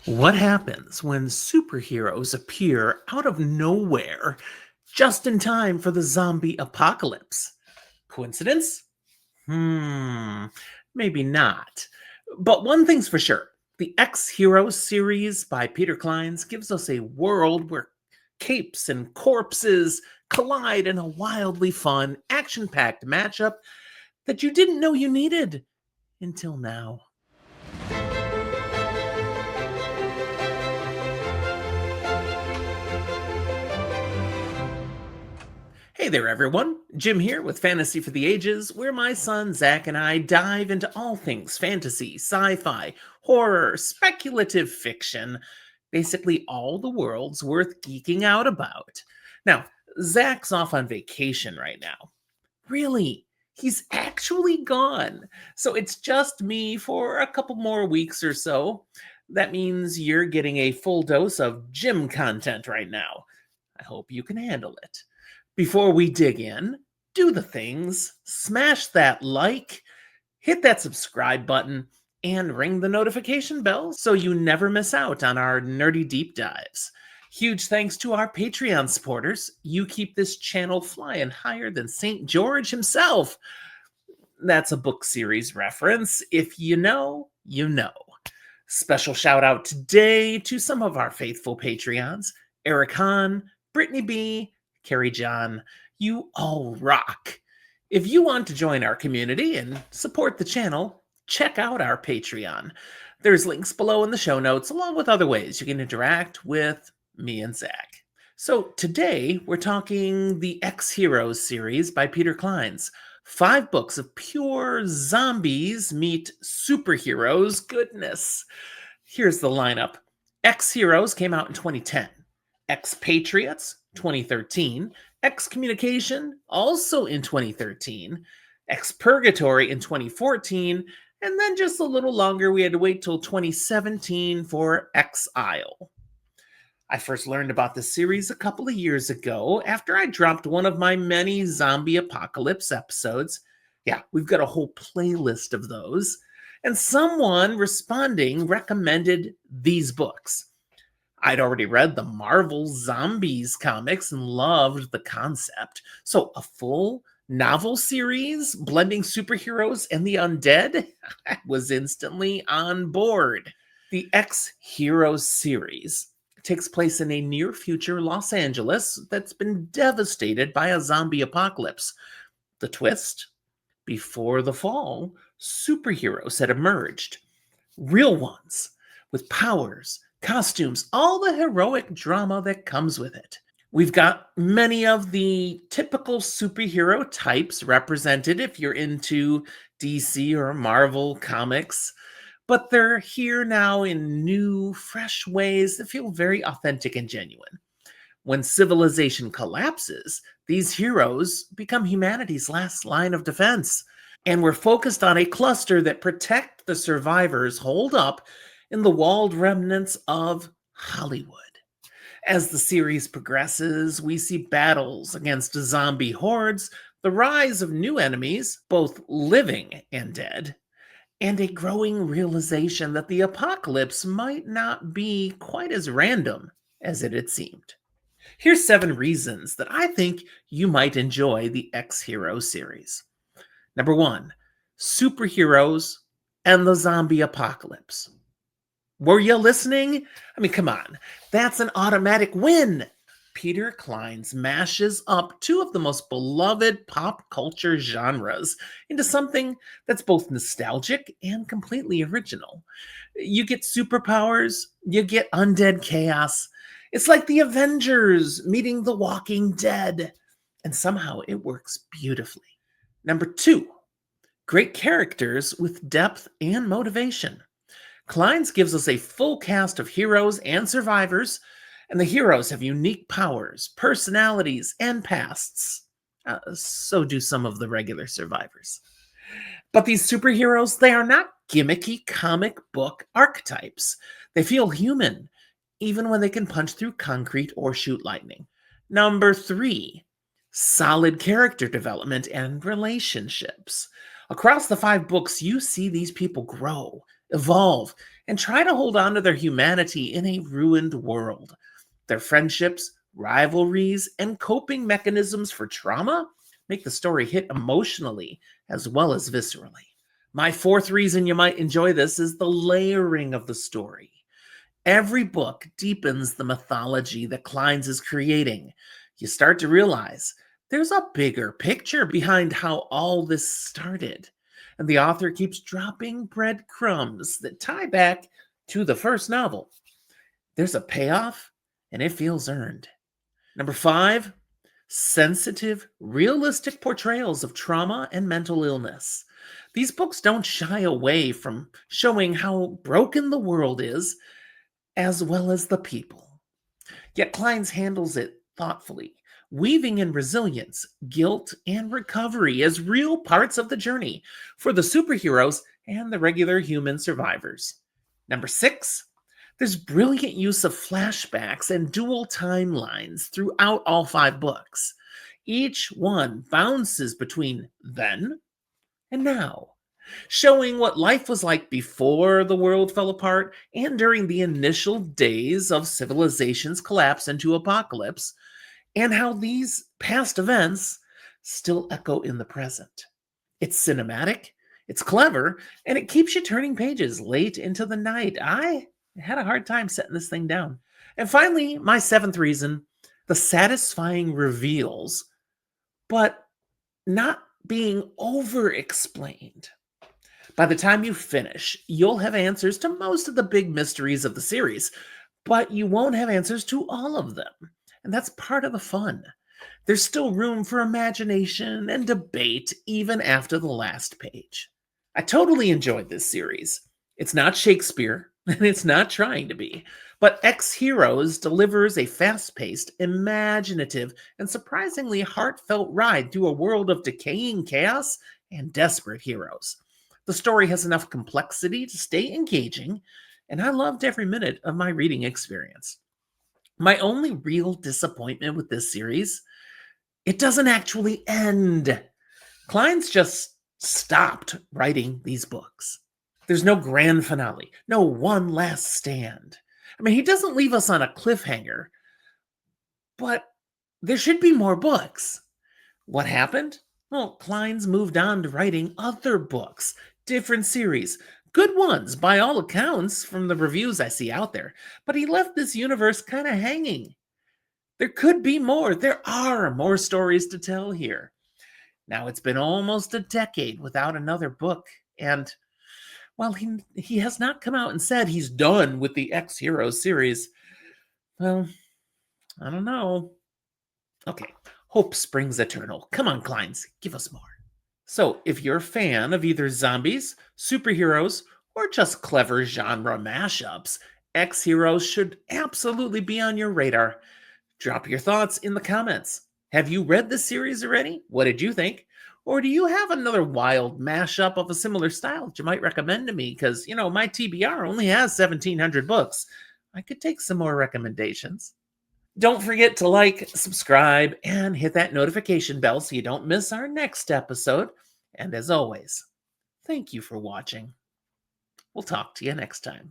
What happens when superheroes appear out of nowhere just in time for the zombie apocalypse? Coincidence? Maybe not. But one thing's for sure, the X Heroes series by Peter Clines gives us a world where capes and corpses collide in a wildly fun, action packed matchup that you didn't know you needed until now. Hey there, everyone. Jim here with Fantasy for the Ages, where my son Zach and I dive into all things fantasy, sci fi, horror, speculative fiction, basically all the worlds worth geeking out about. Now, Zach's off on vacation right now. Really, he's actually gone. So it's just me for a couple more weeks or so. That means you're getting a full dose of Jim content right now. I hope you can handle it. Before we dig in, do the things, smash that like, hit that subscribe button, and ring the notification bell so you never miss out on our nerdy deep dives. Huge thanks to our Patreon supporters. You keep this channel flying higher than St. George himself. That's a book series reference. If you know, you know. Special shout out today to some of our faithful Patreons: Eric Hahn, Brittany B., Carrie John. You all rock. If you want to join our community and support the channel, check out our Patreon. There's links below in the show notes, along with other ways you can interact with me and Zach. So today we're talking the X Heroes series by Peter Clines. 5 books of pure zombies meet superheroes goodness. Here's the lineup. X Heroes came out in 2010. X Patriots, 2013. X Communication, also in 2013. X Purgatory in 2014. And then just a little longer, we had to wait till 2017 for Exile. I first learned about this series a couple of years ago after I dropped one of my many zombie apocalypse episodes. Yeah, we've got a whole playlist of those. And someone responding recommended these books. I'd already read the Marvel Zombies comics and loved the concept. So a full novel series blending superheroes and the undead? I was instantly on board. The X Heroes series takes place in a near future Los Angeles that's been devastated by a zombie apocalypse. The twist? Before the fall, superheroes had emerged. Real ones, with powers, costumes, all the heroic drama that comes with it. We've got many of the typical superhero types represented if you're into DC or Marvel comics, but they're here now in new, fresh ways that feel very authentic and genuine. When civilization collapses, these heroes become humanity's last line of defense. And we're focused on a cluster that protect the survivors holed up in the walled remnants of Hollywood. As the series progresses, we see battles against zombie hordes, the rise of new enemies, both living and dead, and a growing realization that the apocalypse might not be quite as random as it had seemed. Here's 7 reasons that I think you might enjoy the X Hero series. Number 1, superheroes and the zombie apocalypse. Were you listening? I mean, come on. That's an automatic win. Peter Clines mashes up 2 of the most beloved pop culture genres into something that's both nostalgic and completely original. You get superpowers, you get undead chaos. It's like the Avengers meeting the Walking Dead, and somehow it works beautifully. Number 2, great characters with depth and motivation. Clines gives us a full cast of heroes and survivors, and the heroes have unique powers, personalities, and pasts. So do some of the regular survivors. But these superheroes, they are not gimmicky comic book archetypes. They feel human, even when they can punch through concrete or shoot lightning. Number 3, solid character development and relationships. Across the 5 books, you see these people grow, evolve, and try to hold on to their humanity in a ruined world. Their friendships, rivalries, and coping mechanisms for trauma make the story hit emotionally as well as viscerally. My fourth reason you might enjoy this is the layering of the story. Every book deepens the mythology that Clines is creating. You start to realize there's a bigger picture behind how all this started. And the author keeps dropping breadcrumbs that tie back to the first novel. There's a payoff, and it feels earned. Number five, sensitive, realistic portrayals of trauma and mental illness. These books don't shy away from showing how broken the world is, as well as the people. Yet Clines handles it thoughtfully, weaving in resilience, guilt, and recovery as real parts of the journey for the superheroes and the regular human survivors. Number six, there's brilliant use of flashbacks and dual timelines throughout all five books. Each one bounces between then and now, showing what life was like before the world fell apart and during the initial days of civilization's collapse into apocalypse, and how these past events still echo in the present. It's cinematic, it's clever, and it keeps you turning pages late into the night. I had a hard time setting this thing down. And finally, my seventh reason, the satisfying reveals, but not being over explained. By the time you finish, you'll have answers to most of the big mysteries of the series, but you won't have answers to all of them. And that's part of the fun. There's still room for imagination and debate even after the last page. I totally enjoyed this series. It's not Shakespeare, and it's not trying to be, but X Heroes delivers a fast paced, imaginative, and surprisingly heartfelt ride through a world of decaying chaos and desperate heroes. The story has enough complexity to stay engaging, and I loved every minute of my reading experience. My only real disappointment with this series, it doesn't actually end. Clines just stopped writing these books. There's no grand finale, no one last stand. I mean, he doesn't leave us on a cliffhanger, but there should be more books. What happened? Well, Clines moved on to writing other books, different series, good ones by all accounts from the reviews I see out there, but he left this universe kind of hanging. There could be more. There are more stories to tell here. Now, it's been almost a decade without another book, and while he has not come out and said he's done with the X Heroes series, well, I don't know. Okay, hope springs eternal. Come on, Clines, give us more. So, if you're a fan of either zombies, superheroes, or just clever genre mashups, X Heroes should absolutely be on your radar. Drop your thoughts in the comments. Have you read this series already? What did you think? Or do you have another wild mashup of a similar style that you might recommend to me? Because, my TBR only has 1,700 books. I could take some more recommendations. Don't forget to like, subscribe, and hit that notification bell so you don't miss our next episode. And as always, thank you for watching. We'll talk to you next time.